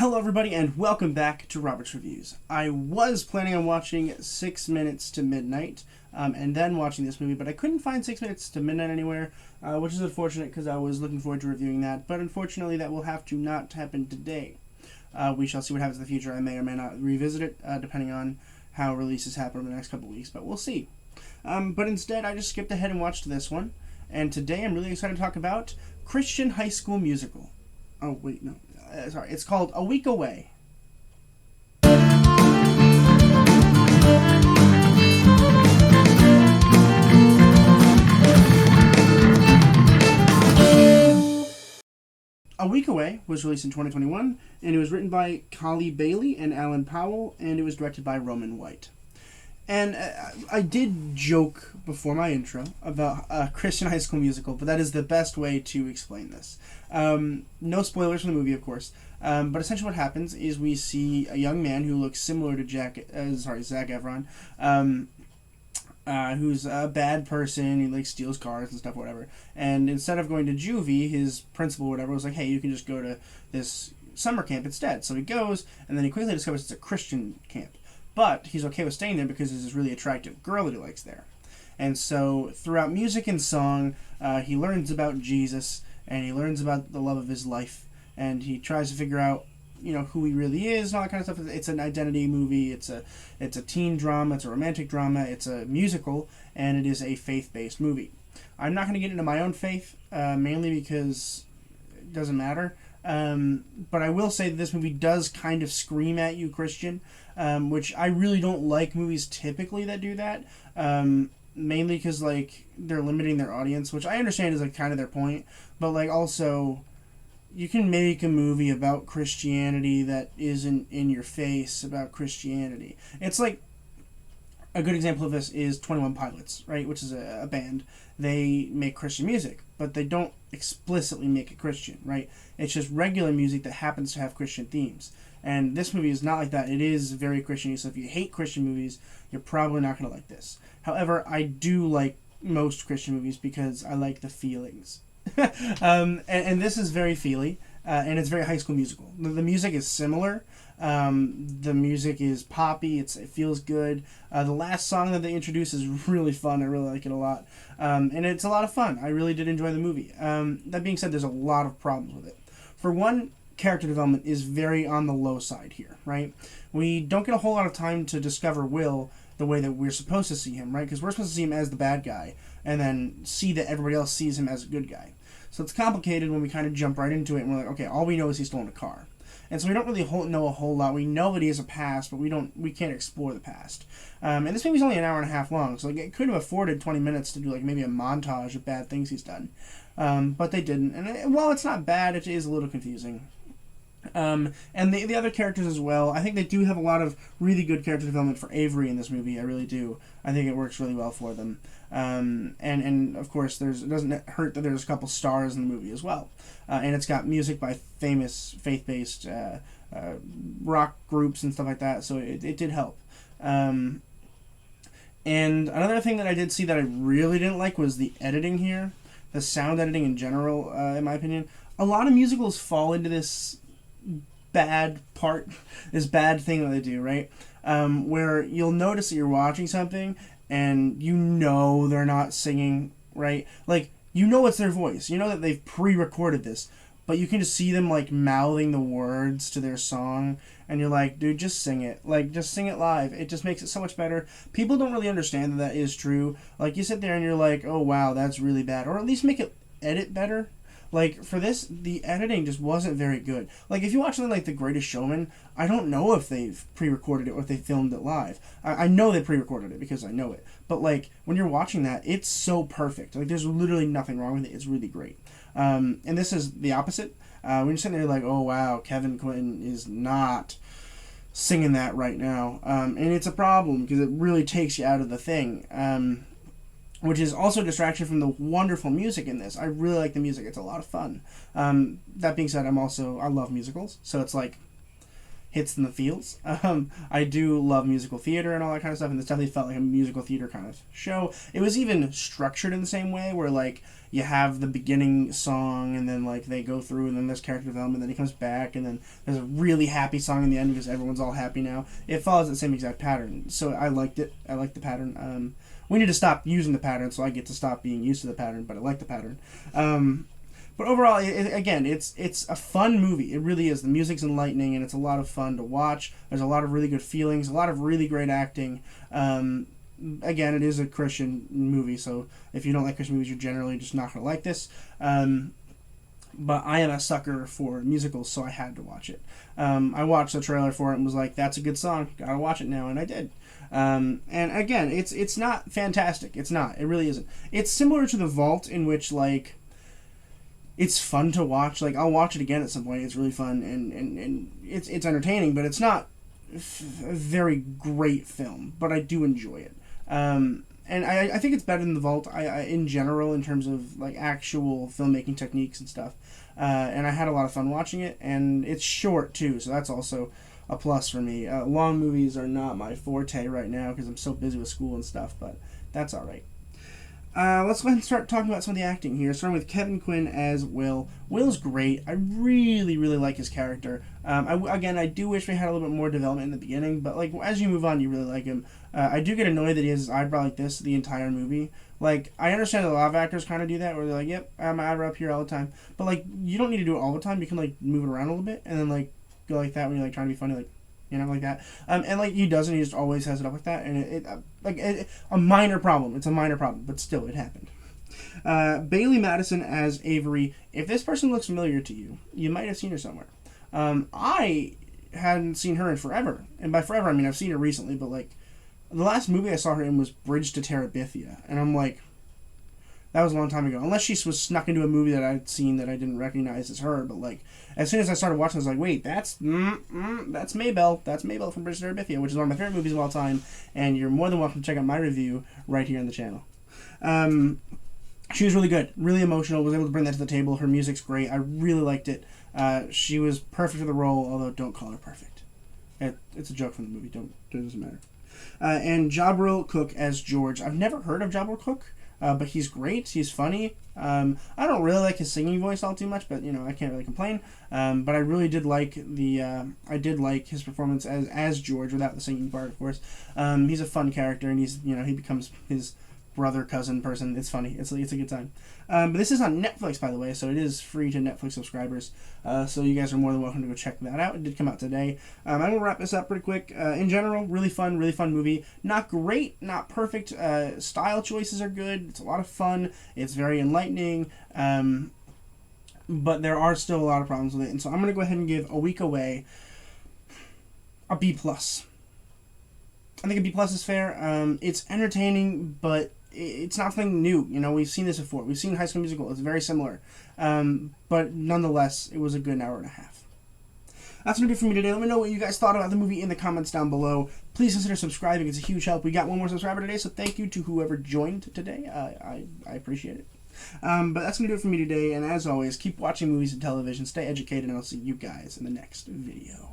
Hello everybody and welcome back to Robert's Reviews. I was planning on watching 6 Minutes to Midnight and then watching this movie, but I couldn't find 6 Minutes to Midnight anywhere, which is unfortunate because I was looking forward to reviewing that, but unfortunately that will have to not happen today. We shall see what happens in the future. I may or may not revisit it depending on how releases happen over the next couple weeks, but we'll see. But instead I just skipped ahead and watched this one, and today I'm really excited to talk about Christian High School Musical. Oh wait, no. Sorry, it's called A Week Away. A Week Away was released in 2021, and it was written by Collie Bailey and Alan Powell, and it was directed by Roman White. And I did joke before my intro about a Christian High School Musical, but that is the best way to explain this. No spoilers from the movie, of course, but essentially what happens is we see a young man who looks similar to Zac Efron, who's a bad person. He steals cars and stuff, whatever. And instead of going to juvie, his principal, whatever, was like, "Hey, you can just go to this summer camp instead." So he goes, and then he quickly discovers it's a Christian camp. But he's okay with staying there because there's this really attractive girl that he likes there. And so throughout music and song, he learns about Jesus, and he learns about the love of his life, and he tries to figure out, who he really is and all that kind of stuff. It's an identity movie. It's a teen drama. It's a romantic drama. It's a musical, and it is a faith-based movie. I'm not going to get into my own faith, mainly because it doesn't matter. But I will say that this movie does kind of scream at you, Christian, which I really don't like movies typically that do that, mainly because, they're limiting their audience, which I understand is, kind of their point, but, also, you can make a movie about Christianity that isn't in your face about Christianity. It's a good example of this is 21 Pilots, right, which is a band. They make Christian music, but they don't explicitly make it Christian, right? It's just regular music that happens to have Christian themes. And this movie is not like that. It is very Christian, so if you hate Christian movies, you're probably not going to like this. However, I do like most Christian movies because I like the feelings. and this is very feely, and it's very High School Musical. The music is similar. The music is poppy. It feels good. The last song that they introduce is really fun. I really like it a lot. And it's a lot of fun. I really did enjoy the movie. That being said, there's a lot of problems with it. For one, character development is very on the low side here, right? We don't get a whole lot of time to discover Will the way that we're supposed to see him, right? Because we're supposed to see him as the bad guy and then see that everybody else sees him as a good guy. So it's complicated when we kind of jump right into it and we're like, okay, all we know is he stole a car. And so we don't really know a whole lot. We know that he has a past, but we can't explore the past. And this movie's only an hour and a half long, so it could have afforded 20 minutes to do maybe a montage of bad things he's done. But they didn't. And while it's not bad, it is a little confusing. And the other characters as well. I think they do have a lot of really good character development for Avery in this movie. I really do. I think it works really well for them. And of course, it doesn't hurt that there's a couple stars in the movie as well. And it's got music by famous faith-based rock groups and stuff like that, so it did help. And another thing that I did see that I really didn't like was the editing here. The sound editing in general, in my opinion. A lot of musicals fall into this bad part, this bad thing that they do, right? Where you'll notice that you're watching something and they're not singing, right? It's their voice. You know that they've pre-recorded this, but you can just see them mouthing the words to their song, and you're like, dude, just sing it. Just sing it live. It just makes it so much better. People don't really understand that is true. You sit there and you're like, oh wow, that's really bad. Or at least make it edit better. For this, the editing just wasn't very good. If you watch something like The Greatest Showman, I don't know if they've pre-recorded it or if they filmed it live. I know they pre-recorded it because I know it. But, when you're watching that, it's so perfect. There's literally nothing wrong with it. It's really great. And this is the opposite. When you're sitting there oh, wow, Kevin Quinn is not singing that right now. And it's a problem because it really takes you out of the thing. Which is also a distraction from the wonderful music in this. I really like the music. It's a lot of fun. That being said, I love musicals. So it's hits in the feels. I do love musical theater and all that kind of stuff, and this definitely felt like a musical theater kind of show. It was even structured in the same way, where like you have the beginning song, and then like they go through, and then there's character development, then he comes back, and then there's a really happy song in the end because everyone's all happy now. It follows the same exact pattern, so I liked it. I liked the pattern. We need to stop using the pattern, so I get to stop being used to the pattern, but I like the pattern. But overall, again, it's a fun movie. It really is. The music's enlightening, and it's a lot of fun to watch. There's a lot of really good feelings, a lot of really great acting. Again, it is a Christian movie, so if you don't like Christian movies, you're generally just not going to like this. But I am a sucker for musicals, so I had to watch it. I watched the trailer for it and was like, that's a good song. Gotta watch it now, and I did. And again, it's not fantastic. It's not. It really isn't. It's similar to The Vault, in which, like, it's fun to watch. Like, I'll watch it again at some point. It's really fun, and it's entertaining, but it's not a very great film, but I do enjoy it. And I think it's better than The Vault, I in general, in terms of like actual filmmaking techniques and stuff. And I had a lot of fun watching it, and it's short too, so that's also a plus for me. Long movies are not my forte right now because I'm so busy with school and stuff, but that's all right. Let's go ahead and start talking about some of the acting here, starting with Kevin Quinn as Will. Will's great. I really, really like his character. I do wish we had a little bit more development in the beginning, but like as you move on, you really like him. I do get annoyed that he has his eyebrow like this the entire movie. Like, I understand that a lot of actors kind of do that, where they're like, yep, I have my eyebrow up here all the time. But like, you don't need to do it all the time. You can like move it around a little bit, and then like go like that when you're like trying to be funny, like, you know, like that. And like he doesn't, he just always has it up like that, and a minor problem. It's a minor problem, but still, it happened. Bailey Madison as Avery. If this person looks familiar to you, you might have seen her somewhere. I hadn't seen her in forever, and by forever I mean I've seen her recently, but like the last movie I saw her in was Bridge to Terabithia, and I'm like, that was a long time ago. Unless she was snuck into a movie that I'd seen that I didn't recognize as her, but like as soon as I started watching, I was like, wait, that's Maybelle. That's Maybelle from Bridge to Terabithia, which is one of my favorite movies of all time, and you're more than welcome to check out my review right here on the channel. She was really good, really emotional, was able to bring that to the table. Her music's great. I really liked it. She was perfect for the role, although don't call her perfect. It's a joke from the movie. It doesn't matter. And Jabril Cook as George. I've never heard of Jabril Cook, but he's great. He's funny. I don't really like his singing voice all too much, but you know, I can't really complain. But I really did like his performance as George without the singing part, of course. He's a fun character, and he becomes his brother, cousin person. It's funny. It's a good time. But this is on Netflix, by the way, so it is free to Netflix subscribers. So you guys are more than welcome to go check that out. It did come out today. I'm going to wrap this up pretty quick. In general, really fun movie. Not great, not perfect. Style choices are good. It's a lot of fun. It's very enlightening. But there are still a lot of problems with it. And so I'm going to go ahead and give A Week Away a B+. I think a B+ is fair. It's entertaining, but it's not something new. You know, we've seen this before. We've seen High School Musical. It's very similar. But nonetheless, it was a good hour and a half. That's going to do it for me today. Let me know what you guys thought about the movie in the comments down below. Please consider subscribing. It's a huge help. We got one more subscriber today, so thank you to whoever joined today. I appreciate it. But that's going to do it for me today. And as always, keep watching movies and television. Stay educated, and I'll see you guys in the next video.